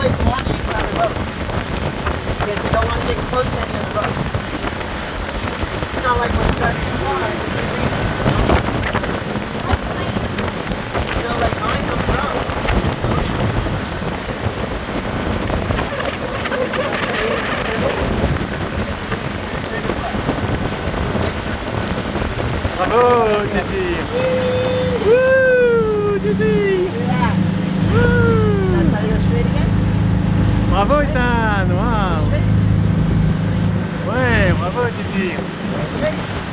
always launching from other boats because they don't want to get close to any other boats. It's not like when you start to fly, there's two reasons. You know, like mine's on the road. It's just the ocean. Turn this left. Next circle. Bravo, Titi. Woo, Titi. Yeah. Woo. Now try to go straight again. Bravo, Ethan. Wow. Straight. Ouais, bravo, Titi. Straight.